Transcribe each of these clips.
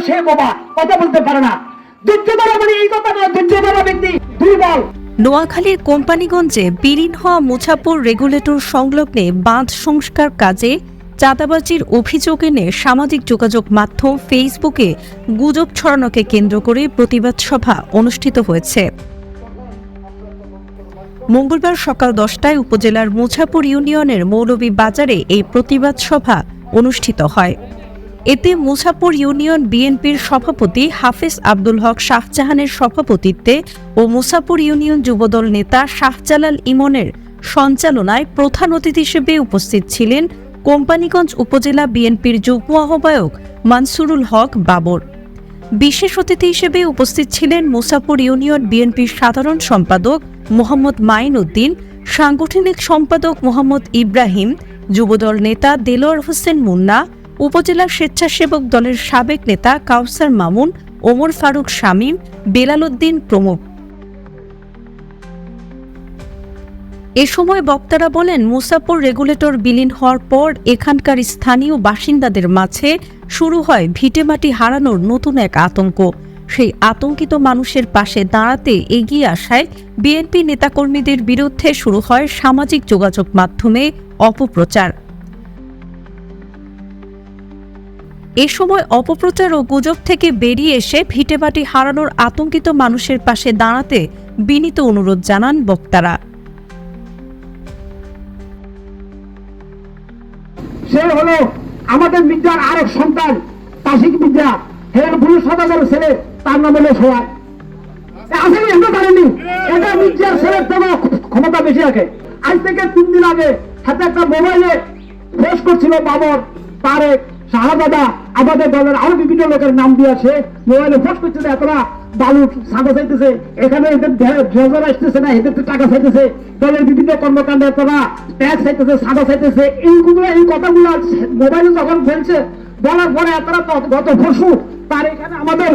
সে বোবা, কথা বলতে পারে না। ধৈর্য ধরা মানে এই কথা না, ধৈর্য ধরা ব্যক্তি দুর্বল। নোয়াখালীর কোম্পানিগঞ্জে বিলীন হওয়া মুছাপুর রেগুলেটর সংলগ্নে বাঁধ সংস্কার কাজে চাঁদাবাজির অভিযোগ এনে সামাজিক যোগাযোগ মাধ্যম ফেসবুকে গুজব ছড়ানোকে কেন্দ্র করে প্রতিবাদ সভা অনুষ্ঠিত হয়েছে। মঙ্গলবার সকাল 10টায় উপজেলার মুছাপুর ইউনিয়নের মৌলভী বাজারে এই প্রতিবাদ সভা অনুষ্ঠিত হয়। এতে মুছাপুর ইউনিয়ন বিএনপির সভাপতি হাফেজ আব্দুল হক শাহজাহানের সভাপতিত্বে ও মুছাপুর ইউনিয়ন যুবদল নেতা শাহজালাল ইমনের সঞ্চালনায় প্রধান অতিথি হিসেবে উপস্থিত ছিলেন কোম্পানিগঞ্জ উপজেলা বিএনপির যুগ্ম আহ্বায়ক মানসুরুল হক বাবর। বিশেষ অতিথি হিসেবে উপস্থিত ছিলেন মুছাপুর ইউনিয়ন বিএনপির সাধারণ সম্পাদক মোহাম্মদ মাইন উদ্দিন, সাংগঠনিক সম্পাদক মোহাম্মদ ইব্রাহিম, যুবদল নেতা দেলোয়ার হোসেন মুন্না, উপজেলা স্বেচ্ছাসেবক দলের সাবেক নেতা কাউসার মামুন, ওমর ফারুক শামীম, বেলাল উদ্দিন প্রমুখ। এ সময় বক্তারা বলেন, মুছাপুর রেগুলেটর বিলীন হওয়ার পর এখানকার স্থানীয় বাসিন্দাদের মাঝে শুরু হয় ভিটেমাটি হারানোর নতুন এক আতঙ্ক। সেই আতঙ্কিত মানুষের পাশে দাঁড়াতে এগিয়ে আসায় বিএনপি নেতাকর্মীদের বিরুদ্ধে শুরু হয় সামাজিক যোগাযোগ মাধ্যমে অপপ্রচার। এ সময় অপপ্রচার ও গুজব থেকে বেরিয়ে এসে ভিটেমাটি হারানোর আতঙ্কিত মানুষের পাশে দাঁড়াতে বিনীত অনুরোধ জানান বক্তারা। সে হলো আমাদের মির্জার আরেক সন্তান তাসিক মির্জা, হের পুলিশ সদাগরের ছেলে, তার নাম হলো সোহাগ। আসলে এমন জানেনি, এটা মির্জার ছেলের জন্য ক্ষমতা বেশি রাখে। আজ থেকে 3 দিন আগে হাতে একটা মোবাইলে পোস্ট করছিল বাবর, তারেক, শাহজাদা, আমাদের দলের আরো বিভিন্ন লোকের নাম দিয়েছে, মোবাইলে পোস্ট করছে এতটা বালুর সাদা চাইতেছে, এখানে এদের ড্রেজার আসতেছে না, এদের টাকা চাইতেছে, দলের বিভিন্ন কর্মকাণ্ডে এতটা ট্যাক্স চাইতেছে, সাদা চাইতেছে। এইগুলো এই কথাগুলো মোবাইলে যখন বলছে, বলার পরে এতটা গত পরশু তার এখানে আমাদের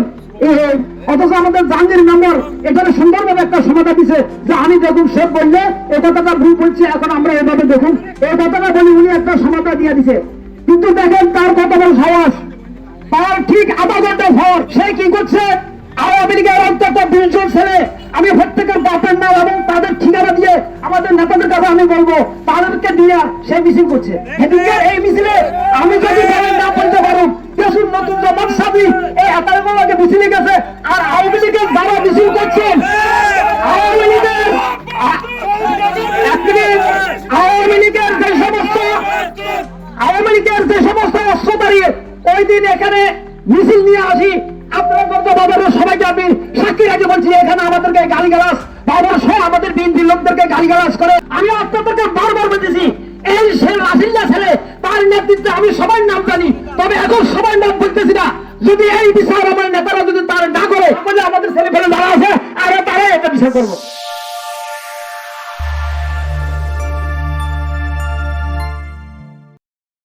অথচ আমাদের জাহাঙ্গীর নম্বর এখানে সুন্দরভাবে একটা সমাধান দিছে যে আমি দেখুন সে বললে এই কথাটা ভুল বলছে, এখন আমরা এভাবে দেখুন এই কথাটা বলি, উনি একটা সমাধান দিয়ে দিছে। কিন্তু দেখেন তার কত বড় সাহস, তার ঠিক আধা ঘন্টা পর সে কি করছে, আওয়ামী লীগের অন্তত 20 জন ছেলে, আমি প্রত্যেকের বাপের নাম এবং তাদের ঠিকানা দিয়ে আমাদের নেতাদের কাছে আমি বলবো, তাদেরকে দিয়ে সে মিছিল করছে। এই মিছিলে আমি যদি নাম বলতে পারো, দেশের নতুন জামাত সাবি এই এতারগুলোকে মিছিলে গেছে। আর আওয়ামী লীগের যারা মিছিল করছেন, আওয়ামী লীগের যে সমস্ত অস্ত্র দাঁড়িয়ে ওই দিন এখানে মিছিল নিয়ে আসি, আপনারা বাবার সবাইকে আমি সাক্ষী রাখে বলছি, এখানে আমাদেরকে গালিগালাজ বাবার সহ আমাদের বিএনপির লোকদেরকে গালিগালাজ করে। আমি আপনাদেরকে বারবার বলতেছি, এই সে রাসিল্লা ছেলে, তার নেতৃত্বে আমি সবার নাম জানি, তবে এখন সবার নাম বলতেছি না। যদি এই বিচার আমার নেতারা যদি তার না করে, আমাদের ছেলে ফেলে যারা আছে, আরে তারা এটা বিচার করবো।